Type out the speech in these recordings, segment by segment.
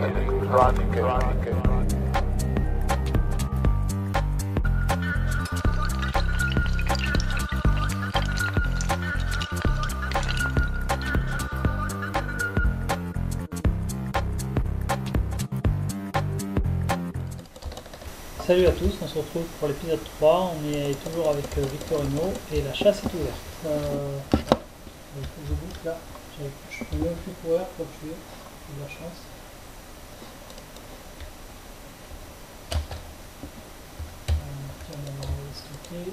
Salut à tous, on se retrouve pour l'épisode 3, on est toujours avec Victorino et la chasse est ouverte. Il faut que je boucle là, je peux même plus courir pour le tuer, j'ai de la chance. On va stocker.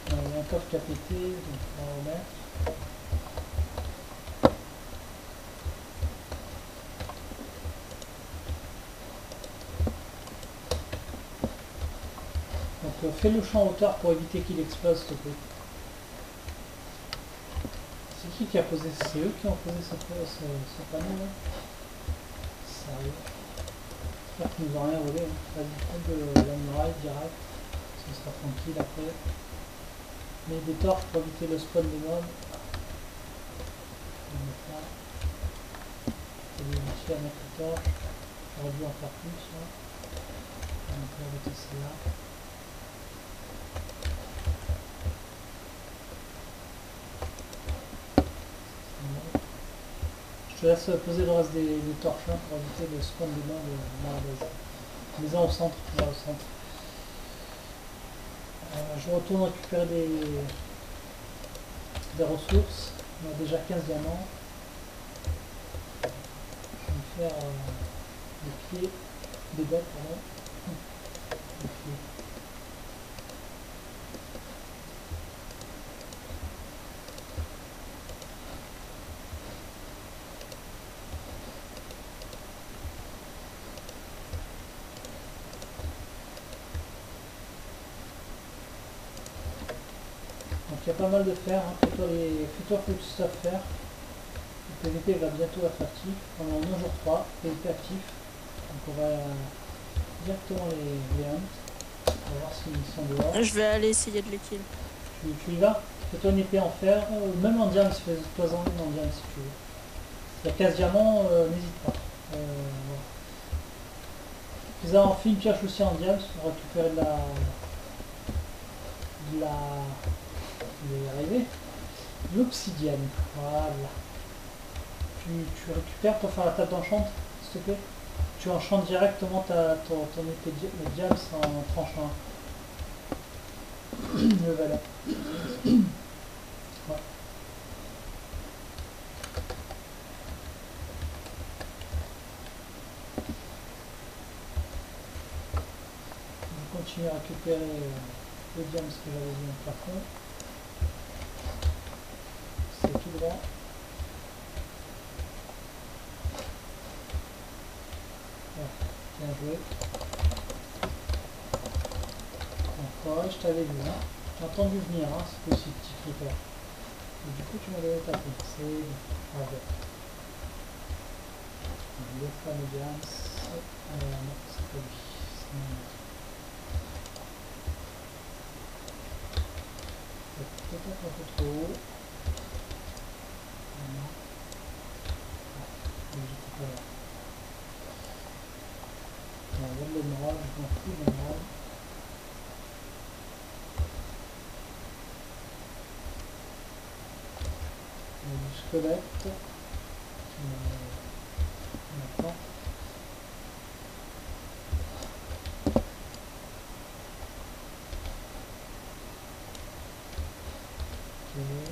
Il y a un coffre qui a pété, donc on va remettre. Donc fais le champ en hauteur pour éviter qu'il explose s'il te plaît. C'est qui a posé? C'est eux qui ont posé ce panneau là? Sérieux? J'espère qu'ils nous ont rien volé. Hein. Vas-y, prends de la muraille direct. Ça sera tranquille après. Mets des torches pour éviter le spawn des mobs. On va mettre là. Je vais vérifier à mettre les torches. J'aurais dû en faire plus là. On peut arrêter celle-là. Je te laisse poser le reste des torches hein, pour éviter le spawn des mobs dans la base. Mets-en au centre, là au centre. Je retourne récupérer des ressources. On a déjà 15 diamants. Je vais me faire des pieds, des bottes, pardon. Des pieds. Donc il y a pas mal de fer, hein. Fais-toi plus de stuff faire. Le PVP va bientôt être actif pendant 1 jour 3, PVP actif. Donc on va directement les hunt. On va voir s'ils sont dehors. Je vais aller essayer de les kill. Tu y vas? Fais-toi une épée en fer, même en diamant, fais-toi en diamant si tu veux. Il y a 15 diamants, n'hésite pas. Voilà. Fais une pioche aussi en diamant pour récupérer de je vais y arriver. L'obsidienne. Voilà. Tu récupères pour faire la table d'enchant, s'il te plaît. Tu enchantes directement ton épée de diams en tranchant. Level up. Ouais. Je continue à récupérer le diams que j'avais mis au plafond. C'est tout droit. Bien joué. Encore, je t'avais vu, hein. J'ai entendu venir, hein, c'est aussi petit creeper. Et du coup, tu m'as donné ta piste. C'est avec le fameux diams. Non, c'est pas lui. C'est peut-être un peu trop haut. Voilà. Ah, j'étais pas là. On va voir l'émeraude, je m'en fous de l'émeraude. Il y a du squelette. Maintenant. Okay.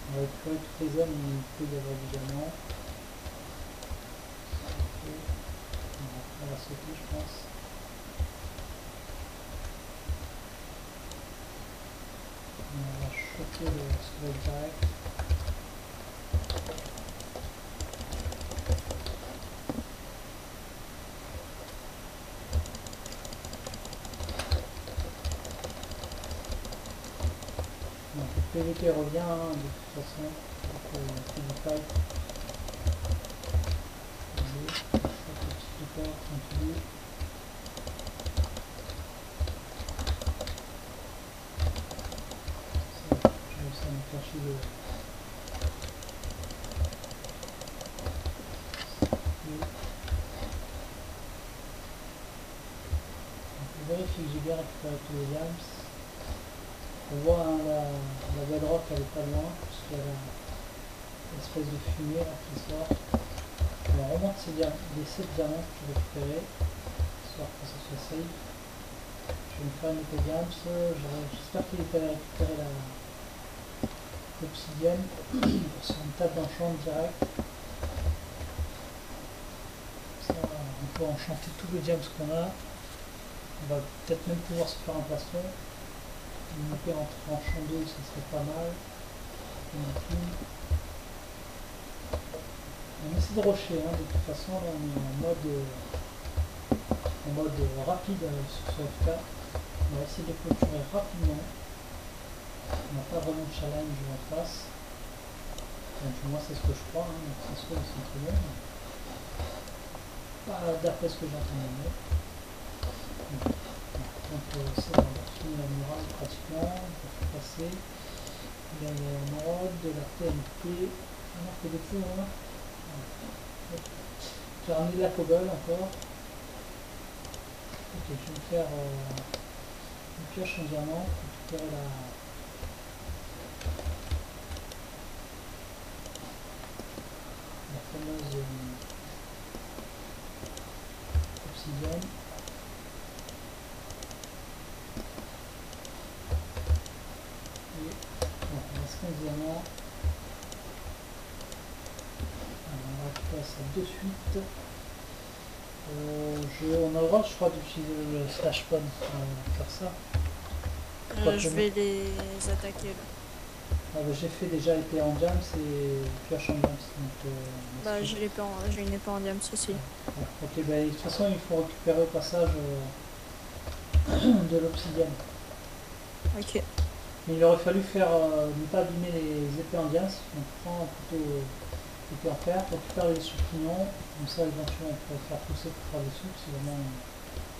On va récupérer toutes les zones où il peut y avoir du diamant. On va sauter, je pense. On va choper le squelette direct. Donc le PVP revient hein, de toute façon. Donc c'est du fight. Petit creeper, continue. vérifie que j'ai bien récupéré tous les diams. On voit hein, la bedrock elle est pas loin, puisqu'il y a l'espèce de fumée là, qui sort. On remonte les 7 diamants que j'ai récupérés, histoire que ça soit safe. Je vais me faire une épée diams. J'espère qu'il est allé récupérer l'obsidienne sur une table d'enchant direct. Ça, on peut enchanter tous les diams qu'on a. On va peut-être même pouvoir se faire un plastron. Une épée en tranchant 2, ça serait pas mal. On essaie de rusher, hein, de toute façon, là on est en mode rapide sur ce FK. On va essayer de clôturer rapidement. On n'a pas vraiment de challenge en face. Donc, moi c'est ce que je crois, hein, donc ça se trouve c'est très bon. Pas d'après ce que j'ai entendu. Donc c'est bon, on a fini la muraille pratiquement, on peut tout passer. Il y a l'émeraude, de la TNT, on a fait des feux là. J'ai ramené de la cobble encore. Ok, je vais me faire une pioche en diamant pour récupérer la fameuse obsidienne. Et bon, il reste 15 diamants. Alors, on va récupérer ça de suite. On a le droit, je crois, d'utiliser le slash spawn pour faire ça. Je vais les attaquer là. Ah, bah, j'ai fait déjà épée en diams et pioche en diams. Bah j'ai une épée en diams aussi. Ouais. Ok, bah, de toute façon il faut récupérer au passage de l'obsidienne. Ok. Mais il aurait fallu faire ne pas abîmer les épées en diams. Donc prends plutôt épée en fer, récupère les champignons, comme ça éventuellement on pourrait faire pousser pour faire des soupes si vraiment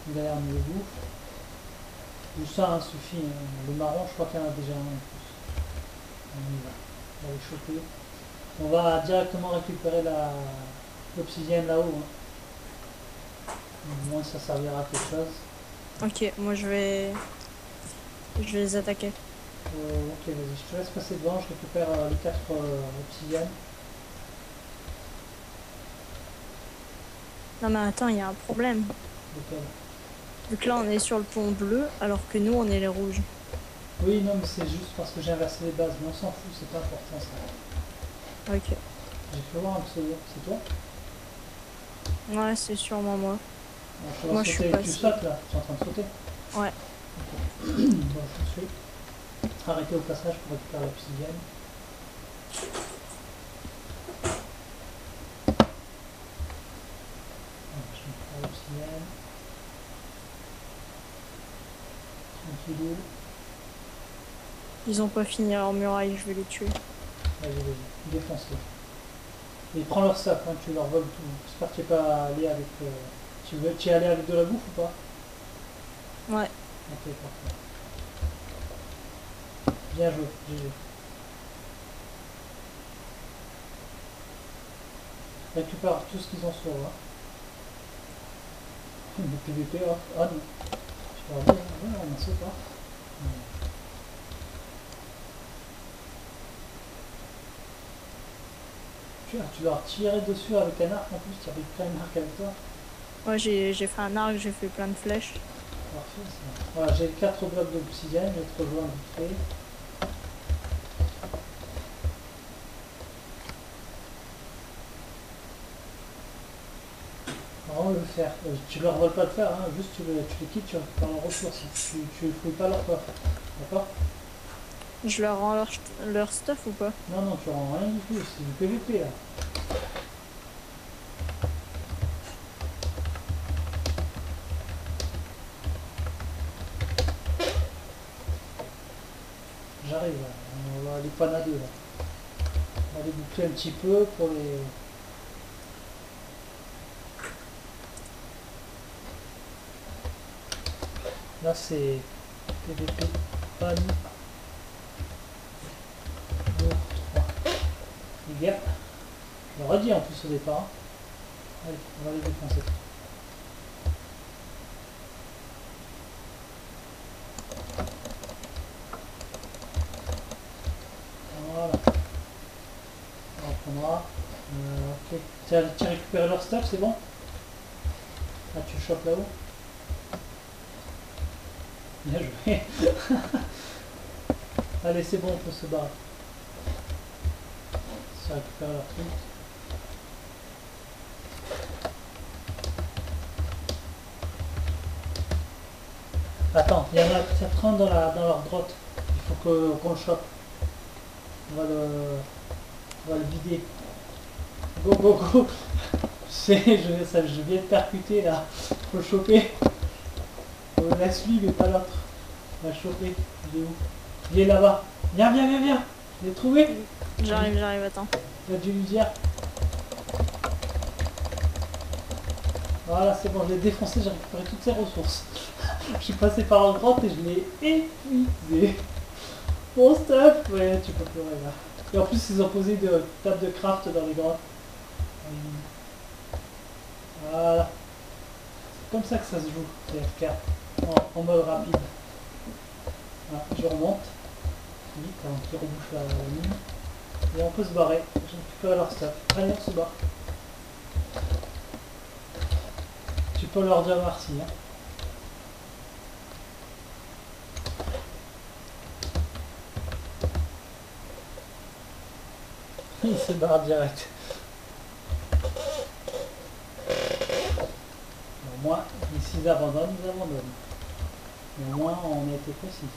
on galère nous le bouffe. Juste ça hein, suffit. Hein. Le marron, je crois qu'il y en a déjà un en plus. On y va. On va les choper. On va directement récupérer l'obsidienne là-haut. Hein. Au moins ça servira à quelque chose. Ok, moi je vais les attaquer. Ok, vas-y, je te laisse passer devant, je récupère les 4 obsidiennes. Non mais attends, il y a un problème. Lequel? Vu que là on est sur le pont bleu, alors que nous on est les rouges. Oui, non, mais c'est juste parce que j'ai inversé les bases, mais on s'en fout, c'est pas important ça. Ok. J'ai fait voir un pseudo, c'est toi? Ouais, c'est sûrement moi. Alors, Moi je suis pas tu sautes là, tu es en train de sauter? Ouais. Okay. Bon, je suis. Arrêtez au passage pour récupérer l'obsidienne. Je vais faire l'obsidienne. Tranquillou. Ils ont pas fini leur muraille, je vais les tuer. Vas-y, défonce-les. Et prends leur stuff, hein, tu leur voles tout. J'espère que tu n'es pas allé avec... tu es allé avec de la bouffe ou pas? Ouais. Ok, parfait. Bien joué, GG. Récupère tout ce qu'ils ont sur eux. Le PVP off. Ah non. Je peux dire, ouais, on en sait pas. Tu leur as tiré dessus avec un arc en plus, tu avais plein d'arc avec toi. Ouais, j'ai fait un arc, j'ai fait plein de flèches. Parfait ça. Voilà, j'ai 4 blocs d'obsidienne, je vais te rejoindre vite fait. Vraiment le fer. Tu leur voles pas le fer, hein, juste tu les quittes, tu récupères leurs ressources. Tu fouilles pas leur coffre. D'accord? Je leur rends leur stuff ou pas? Non, non, tu rends rien du tout, c'est du PVP là. J'arrive là, on va aller panader là. On va les boucler un petit peu pour les... Là c'est PVP pan 2, 3. Les gars, je l'aurais dit en plus au départ. Allez, on va les défoncer. moi. Ok. Tu as récupéré leur stuff, c'est bon? Ah, tu le chopes là-haut? Bien joué. Allez, c'est bon, on peut se barrer. Si on récupère leur truc. Attends, il y en a peut-être un dans leur grotte. Il faut qu'on le chope. On va le vider. Go, go, go. Je viens de percuter là. Faut le choper. Laisse lui mais pas l'autre. On va le choper. Il est où? Il est là-bas. Viens, viens, viens, viens. Je l'ai trouvé. J'arrive, attends. Il a dû lui dire. Voilà, c'est bon, je l'ai défoncé, j'ai récupéré toutes ses ressources. Je suis passé par la grotte et je l'ai épuisé. Bon stuff. Ouais, tu peux pleurer là. Et en plus, ils ont posé de tables de craft dans les grottes. Voilà. C'est comme ça que ça se joue, CFK. En mode rapide. Voilà, je remonte. Vite, avant qu'ils rebouchent la mine. Et on peut se barrer. Je récupère leur stuff. Allez, on se barre. Tu peux leur dire merci. Hein. Il se barre direct. Au moins, s'ils abandonnent, ils abandonnent. Mais au moins, on a été précis.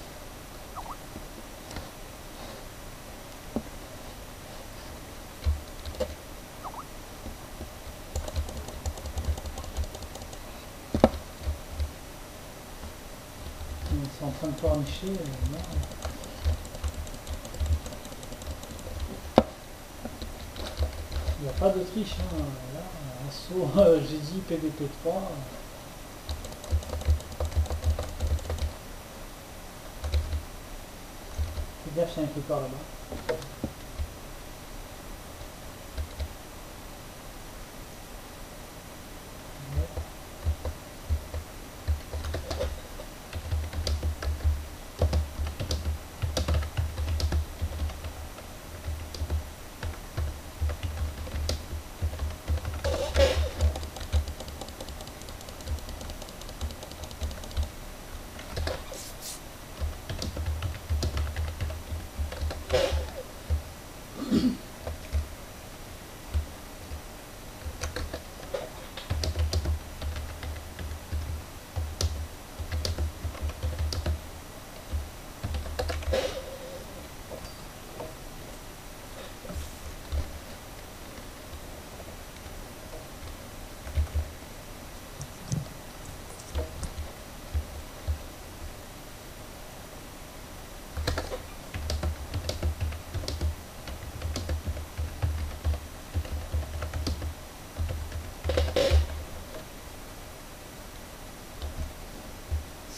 Ils sont en train de pleurnicher. Non. Il n'y a pas de triche. Hein. Là, assaut, j'ai dit PVP 3. Fais gaffe, il y a un creeper là-bas.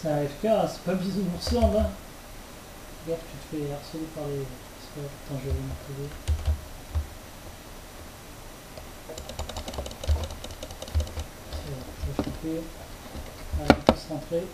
C'est un FK, hein, c'est pas Bisounours-Land. Hein. Regarde, tu te fais harceler par les... Attends, je vais me retrouver. Je vais choper. Allez, on peut se rentrer.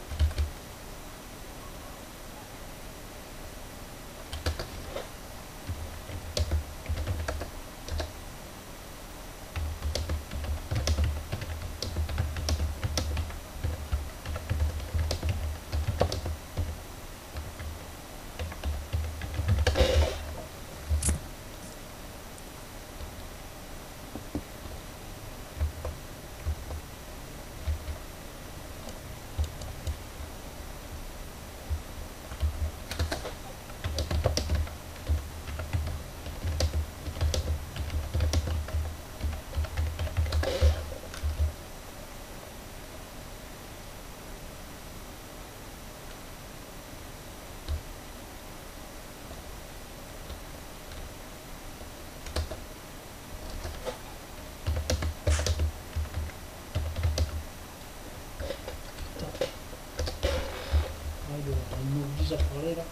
Il m'oblige à parler là.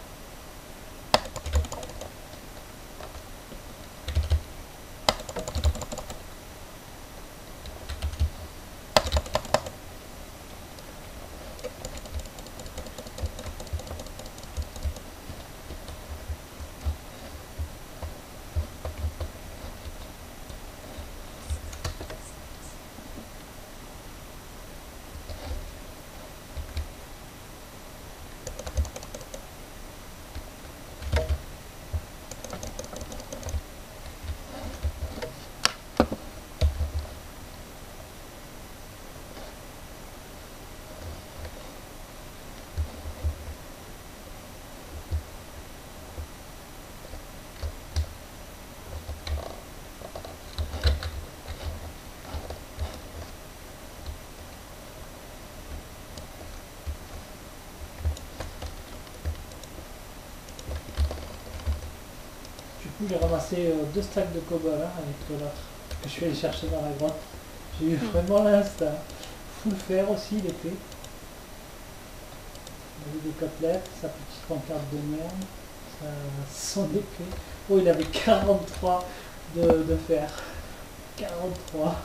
coup, j'ai ramassé 2 stacks de cobble hein, avec l'autre que je suis allé chercher dans la grotte. J'ai eu vraiment l'instinct. Full fer aussi, il était. Il avait des côtelettes, sa petite pancarte de merde, son épée. Oh, il avait 43 de fer. 43.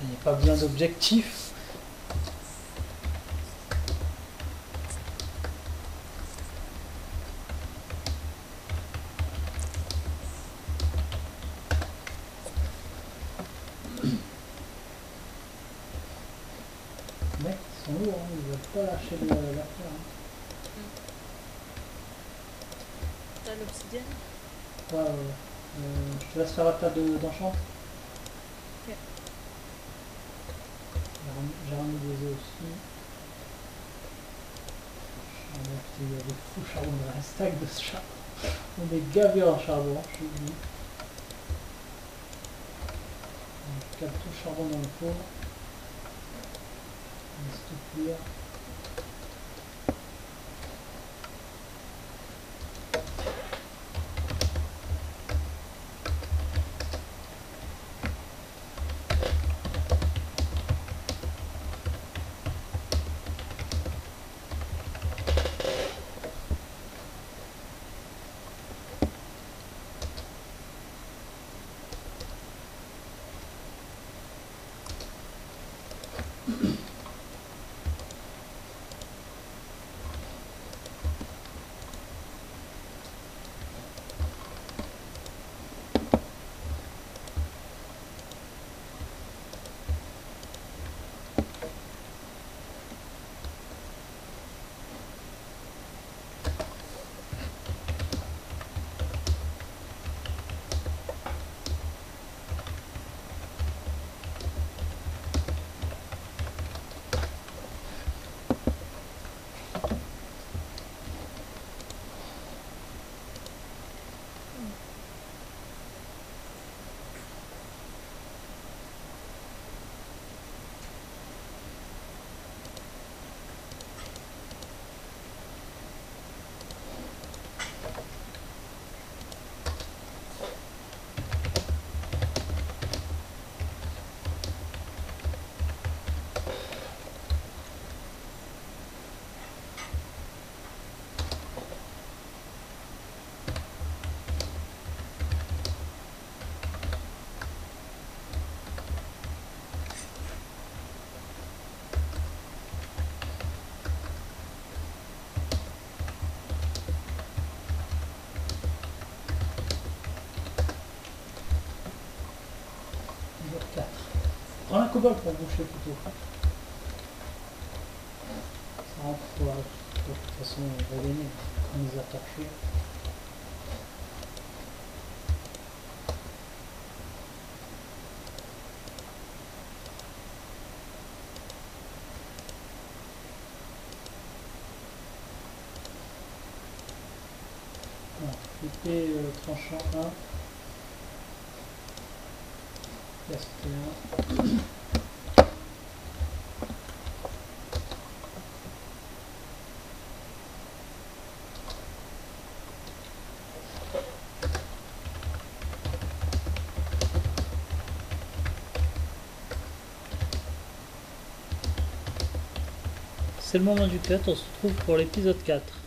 Il n'y a pas besoin d'objectif. Les mecs, ils sont lourds, hein, ils veulent pas lâcher l'affaire. T'as l'obsidienne? Ouais, ouais, ouais. Je te laisse faire la table d'enchant. Ok. J'ai ramené des œufs aussi. Il y a des fous charbon, il y a un stack de charbon. On est gavé en charbon, je vous dis. On cale tout le charbon dans le four. On laisse tout cuire. Prends un cobalt pour boucher plutôt. Ça rentre pour de toute façon on va gagner. On les a torchés. Épée tranchant 1. Casté 1. c'est le moment du cut, on se retrouve pour l'épisode 4.